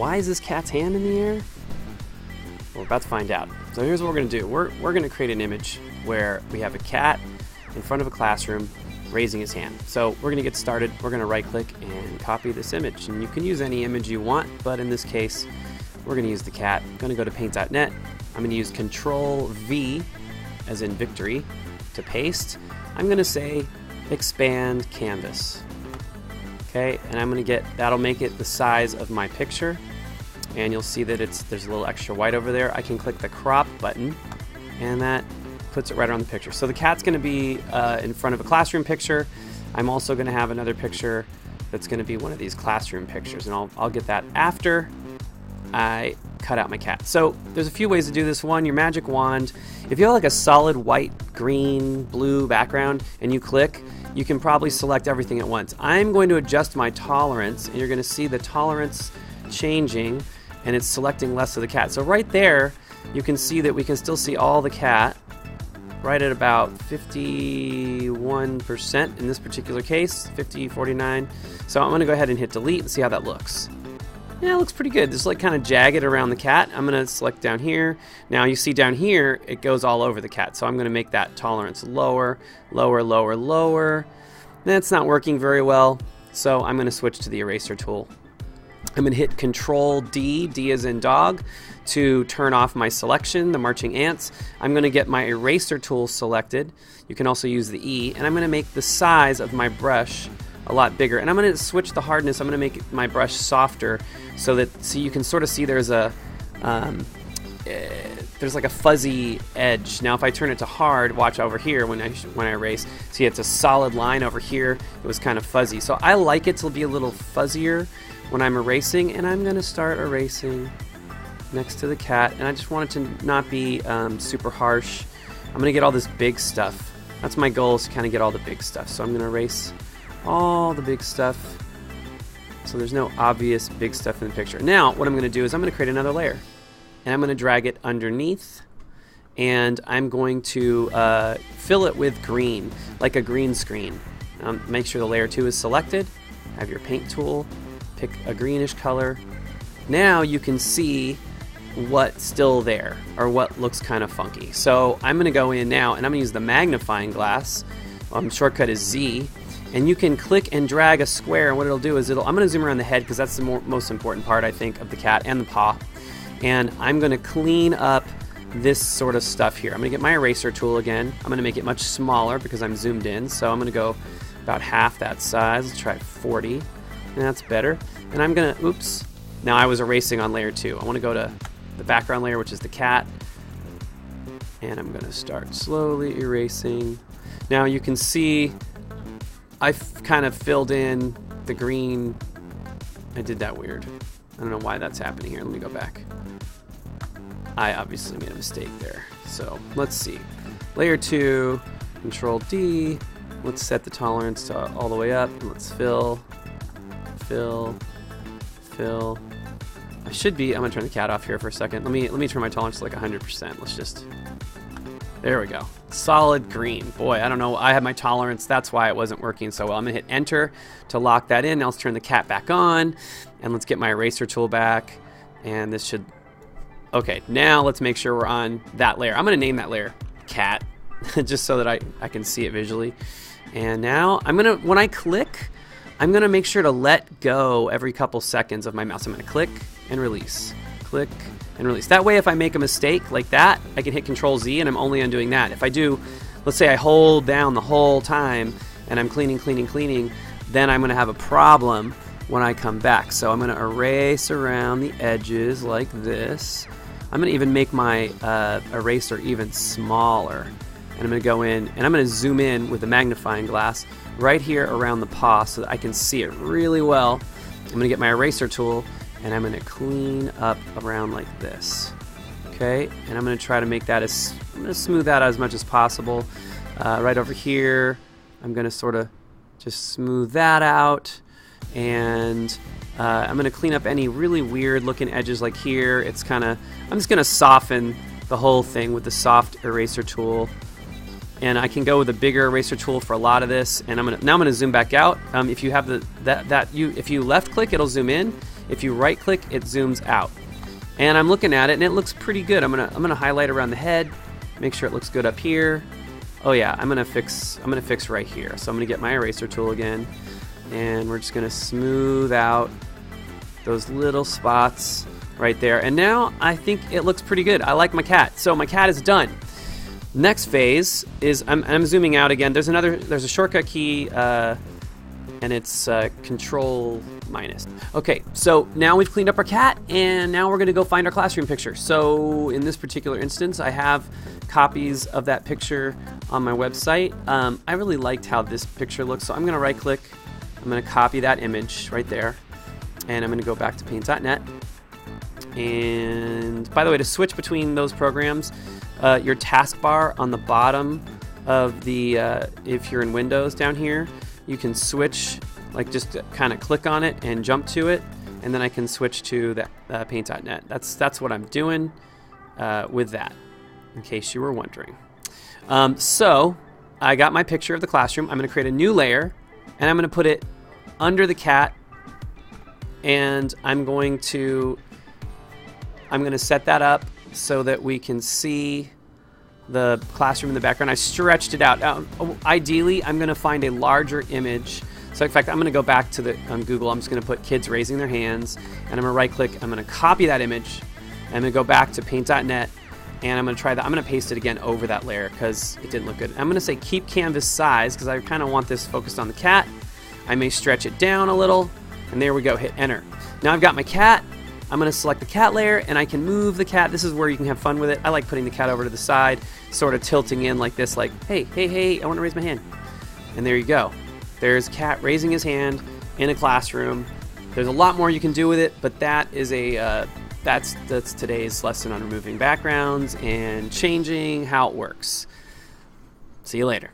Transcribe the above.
Why is this cat's hand in the air? We're about to find out. So here's what we're going to do. We're going to create an image where we have a cat in front of a classroom raising his hand. So we're going to get started. We're going to right click and copy this image. And you can use any image you want, but in this case, we're going to use the cat. I'm going to go to paint.net. I'm going to use Control V, as in victory, to paste. I'm going to say expand canvas. Okay, and I'm going to that'll make it the size of my picture. And you'll see that there's a little extra white over there. I can click the crop button, and that puts it right around the picture. So the cat's going to be in front of a classroom picture. I'm also going to have another picture that's going to be one of these classroom pictures, and I'll get that after I cut out my cat. So there's a few ways to do this. One, your magic wand. If you have like a solid white, green, blue background and you click, you can probably select everything at once. I'm going to adjust my tolerance, and you're going to see the tolerance changing, and it's selecting less of the cat. So right there, you can see that we can still see all the cat right at about 51% in this particular case, 49. So I'm going to go ahead and hit delete and see how that looks. Yeah, it looks pretty good. It's like kind of jagged around the cat. I'm going to select down here. Now you see down here, it goes all over the cat. So I'm going to make that tolerance lower, lower, lower, lower. That's not working very well. So I'm going to switch to the eraser tool. I'm going to hit Control D, D as in dog, to turn off my selection, the marching ants. I'm going to get my eraser tool selected. You can also use the E, and I'm going to make the size of my brush a lot bigger. And I'm going to switch the hardness. I'm going to make my brush softer so you can sort of see there's like a fuzzy edge. Now if I turn it to hard, watch over here when I erase, see it's a solid line over here. It was kind of fuzzy. So I like it to be a little fuzzier when I'm erasing, and I'm going to start erasing next to the cat, and I just want it to not be super harsh. I'm going to get all this big stuff. That's my goal, is to kind of get all the big stuff. So I'm going to erase all the big stuff so there's no obvious big stuff in the picture. Now what I'm going to do is I'm going to create another layer, and I'm going to drag it underneath, and I'm going to fill it with green, like a green screen. Make sure the layer 2 is selected. Have your paint tool, pick a greenish color. Now you can see what's still there, or what looks kind of funky. So I'm going to go in now, and I'm going to use the magnifying glass. Shortcut is Z, and you can click and drag a square, and what it'll do is I'm going to zoom around the head because that's the most important part, I think, of the cat, and the paw. And I'm going to clean up this sort of stuff here. I'm going to get my eraser tool again. I'm going to make it much smaller because I'm zoomed in. So I'm going to go about half that size. Let's try 40. And that's better. And I'm going to, oops. Now I was erasing on layer 2. I want to go to the background layer, which is the cat. And I'm going to start slowly erasing. Now you can see I've kind of filled in the green. I did that weird. I don't know why that's happening here. Let me go back. I obviously made a mistake there. So let's see. Layer 2, Control D. Let's set the tolerance to all the way up. Let's fill, fill, fill. I'm gonna turn the cat off here for a second. Let me turn my tolerance to like 100%. Let's just, there we go. Solid green. Boy, I don't know. I had my tolerance. That's why it wasn't working so well. I'm gonna hit Enter to lock that in. Now let's turn the cat back on, and let's get my eraser tool back. And this should, okay, now let's make sure we're on that layer. I'm gonna name that layer Cat, just so that I can see it visually. And now when I click, I'm gonna make sure to let go every couple seconds of my mouse. I'm gonna click and release, click and release. That way if I make a mistake like that, I can hit Control Z and I'm only undoing that. If I do, let's say I hold down the whole time and I'm cleaning, then I'm gonna have a problem when I come back. So I'm gonna erase around the edges like this. I'm gonna even make my eraser even smaller. And I'm gonna go in and I'm gonna zoom in with the magnifying glass right here around the paw so that I can see it really well. I'm gonna get my eraser tool and I'm gonna clean up around like this. Okay, and I'm gonna try to make that I'm gonna smooth that out as much as possible. Right over here, I'm gonna sort of just smooth that out. And I'm gonna clean up any really weird looking edges like here. I'm just gonna soften the whole thing with the soft eraser tool. And I can go with a bigger eraser tool for a lot of this. And now I'm gonna zoom back out. If you have if you left click, it'll zoom in. If you right click, it zooms out. And I'm looking at it and it looks pretty good. I'm gonna highlight around the head, make sure it looks good up here. Oh yeah, I'm gonna fix right here. So I'm gonna get my eraser tool again, and we're just gonna smooth out those little spots right there. And now I think it looks pretty good. I like my cat. So my cat is done. Next phase is I'm zooming out again. There's a shortcut key, and it's Control minus. Okay, so now we've cleaned up our cat, and now we're gonna go find our classroom picture. So in this particular instance, I have copies of that picture on my website. I really liked how this picture looks, so I'm gonna right click, I'm gonna copy that image right there, and I'm gonna go back to paint.net. And by the way, to switch between those programs, your taskbar on the bottom of the, if you're in Windows down here, you can switch, like just kind of click on it and jump to it, and then I can switch to the paint.net. That's what I'm doing with that, in case you were wondering. So I got my picture of the classroom. I'm going to create a new layer, and I'm going to put it under the cat, and I'm going to set that up so that we can see the classroom in the background. I stretched it out. Ideally, I'm going to find a larger image. So in fact, I'm going to go back to the Google. I'm just going to put kids raising their hands, and I'm going to right click. I'm going to copy that image. I'm going to go back to paint.net, and I'm going to try that. I'm going to paste it again over that layer because it didn't look good. I'm going to say keep canvas size because I kind of want this focused on the cat. I may stretch it down a little, and there we go. Hit enter. Now I've got my cat. I'm going to select the cat layer, and I can move the cat. This is where you can have fun with it. I like putting the cat over to the side, sort of tilting in like this, like, hey, hey, hey, I want to raise my hand. And there you go. There's cat raising his hand in a classroom. There's a lot more you can do with it, but that is that's today's lesson on removing backgrounds and changing how it works. See you later.